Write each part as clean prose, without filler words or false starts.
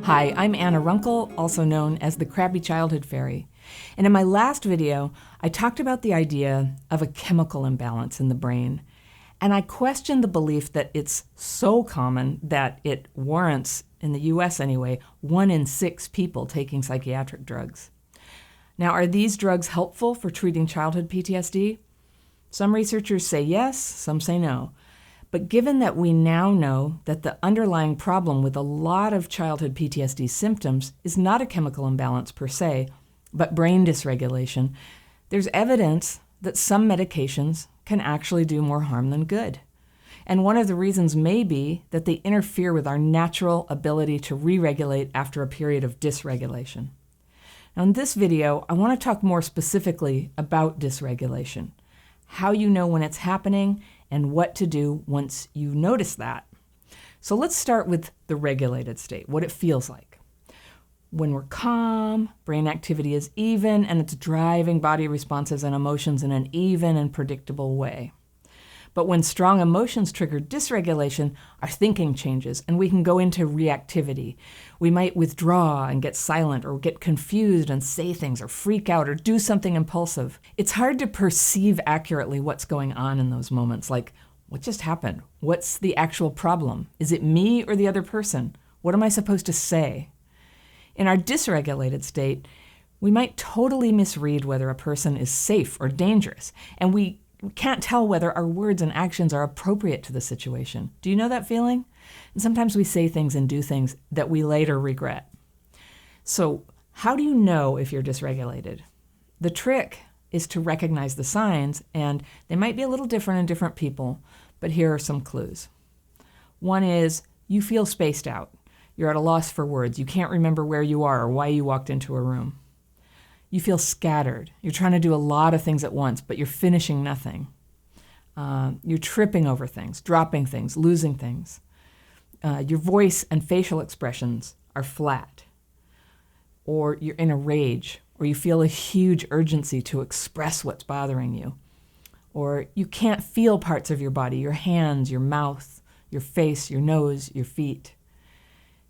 Hi, I'm Anna Runkle, also known as the Crabby Childhood Fairy. And in my last video, I talked about the idea of a chemical imbalance in the brain. And I questioned the belief that it's so common that it warrants, in the US anyway, 1 in 6 people taking psychiatric drugs. Now, are these drugs helpful for treating childhood PTSD? Some researchers say yes, some say no. But given that we now know that the underlying problem with a lot of childhood PTSD symptoms is not a chemical imbalance per se, but brain dysregulation, there's evidence that some medications can actually do more harm than good. And one of the reasons may be that they interfere with our natural ability to re-regulate after a period of dysregulation. Now, in this video, I want to talk more specifically about dysregulation, how you know when it's happening, and what to do once you notice that. So let's start with the regulated state, what it feels like. When we're calm, brain activity is even, and it's driving body responses and emotions in an even and predictable way. But when strong emotions trigger dysregulation, our thinking changes and we can go into reactivity. We might withdraw and get silent or get confused and say things or freak out or do something impulsive. It's hard to perceive accurately what's going on in those moments, like, what just happened? What's the actual problem? Is it me or the other person? What am I supposed to say? In our dysregulated state, we might totally misread whether a person is safe or dangerous, and we can't tell whether our words and actions are appropriate to the situation. Do you know that feeling? And sometimes we say things and do things that we later regret. So how do you know if you're dysregulated? The trick is to recognize the signs, and they might be a little different in different people, but here are some clues. One is you feel spaced out. You're at a loss for words. You can't remember where you are or why you walked into a room. You feel scattered. You're trying to do a lot of things at once, but you're finishing nothing. You're tripping over things, dropping things, losing things. Your voice and facial expressions are flat. Or you're in a rage, or you feel a huge urgency to express what's bothering you. Or you can't feel parts of your body, your hands, your mouth, your face, your nose, your feet.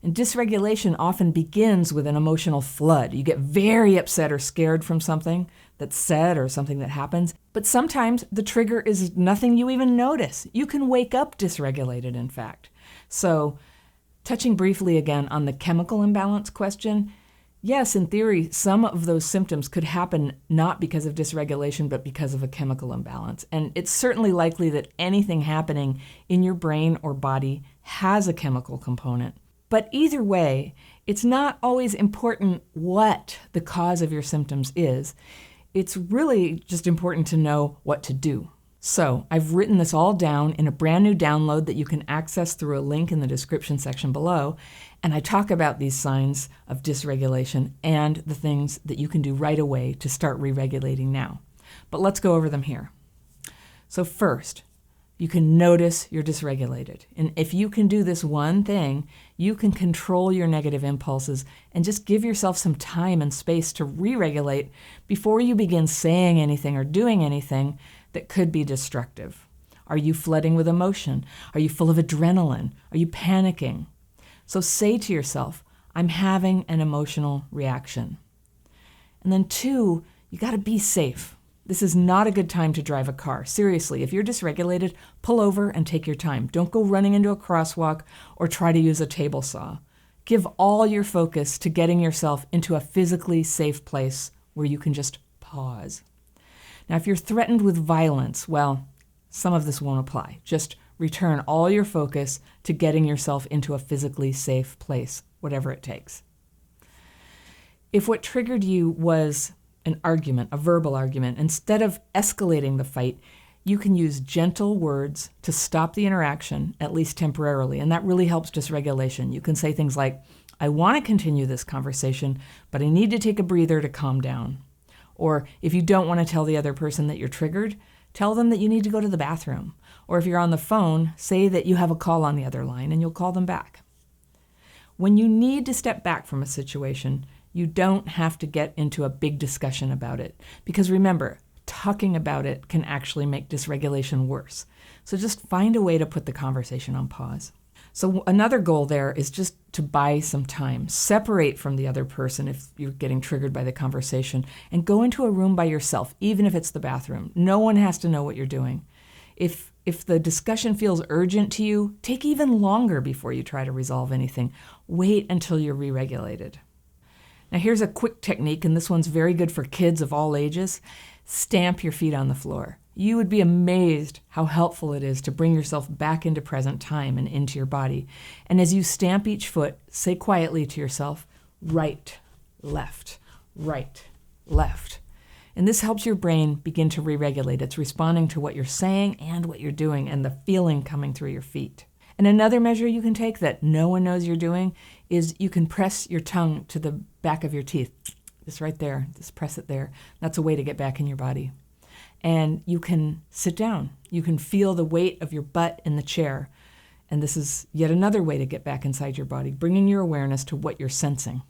And dysregulation often begins with an emotional flood. You get very upset or scared from something that's said or something that happens. But sometimes the trigger is nothing you even notice. You can wake up dysregulated, in fact. So, touching briefly again on the chemical imbalance question, yes, in theory, some of those symptoms could happen not because of dysregulation, but because of a chemical imbalance. And it's certainly likely that anything happening in your brain or body has a chemical component. But either way, it's not always important what the cause of your symptoms is. It's really just important to know what to do. So I've written this all down in a brand new download that you can access through a link in the description section below. And I talk about these signs of dysregulation and the things that you can do right away to start re-regulating now. But let's go over them here. So first, you can notice you're dysregulated. And if you can do this one thing, you can control your negative impulses and just give yourself some time and space to re-regulate before you begin saying anything or doing anything that could be destructive. Are you flooding with emotion? Are you full of adrenaline? Are you panicking? So say to yourself, I'm having an emotional reaction. And then 2, you got to be safe. This is not a good time to drive a car. Seriously, if you're dysregulated, pull over and take your time. Don't go running into a crosswalk or try to use a table saw. Give all your focus to getting yourself into a physically safe place where you can just pause. Now, if you're threatened with violence, well, some of this won't apply. Just return all your focus to getting yourself into a physically safe place, whatever it takes. If what triggered you was an argument, a verbal argument, instead of escalating the fight, you can use gentle words to stop the interaction, at least temporarily, and that really helps dysregulation. You can say things like, I want to continue this conversation, but I need to take a breather to calm down. Or if you don't want to tell the other person that you're triggered, tell them that you need to go to the bathroom. Or if you're on the phone, say that you have a call on the other line and you'll call them back. When you need to step back from a situation, you don't have to get into a big discussion about it. Because remember, talking about it can actually make dysregulation worse. So just find a way to put the conversation on pause. So another goal there is just to buy some time. Separate from the other person if you're getting triggered by the conversation, and go into a room by yourself, even if it's the bathroom. No one has to know what you're doing. If the discussion feels urgent to you, take even longer before you try to resolve anything. Wait until you're re-regulated. Now here's a quick technique, and this one's very good for kids of all ages. Stamp your feet on the floor. You would be amazed how helpful it is to bring yourself back into present time and into your body. And as you stamp each foot, say quietly to yourself, right, left, right, left. And this helps your brain begin to re-regulate. It's responding to what you're saying and what you're doing and the feeling coming through your feet. And another measure you can take that no one knows you're doing is you can press your tongue to the back of your teeth. Just right there. Just press it there. That's a way to get back in your body. And you can sit down. You can feel the weight of your butt in the chair. And this is yet another way to get back inside your body, bringing your awareness to what you're sensing.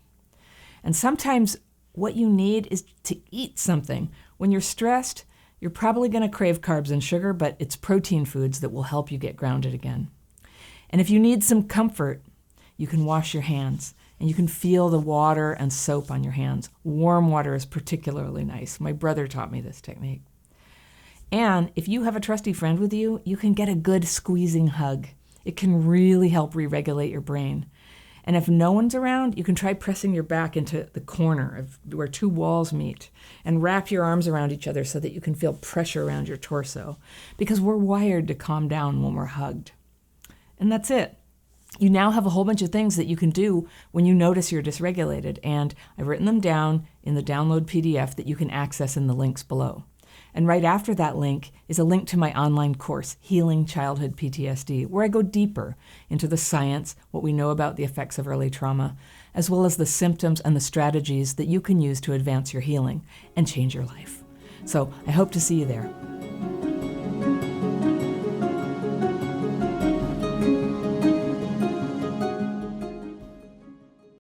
And sometimes what you need is to eat something. When you're stressed, you're probably going to crave carbs and sugar, but it's protein foods that will help you get grounded again. And if you need some comfort, you can wash your hands. And you can feel the water and soap on your hands. Warm water is particularly nice. My brother taught me this technique. And if you have a trusty friend with you, you can get a good squeezing hug. It can really help re-regulate your brain. And if no one's around, you can try pressing your back into the corner of where two walls meet and wrap your arms around each other so that you can feel pressure around your torso, because we're wired to calm down when we're hugged. And that's it. You now have a whole bunch of things that you can do when you notice you're dysregulated, and I've written them down in the download PDF that you can access in the links below. And right after that link is a link to my online course, Healing Childhood PTSD, where I go deeper into the science, what we know about the effects of early trauma, as well as the symptoms and the strategies that you can use to advance your healing and change your life. So I hope to see you there.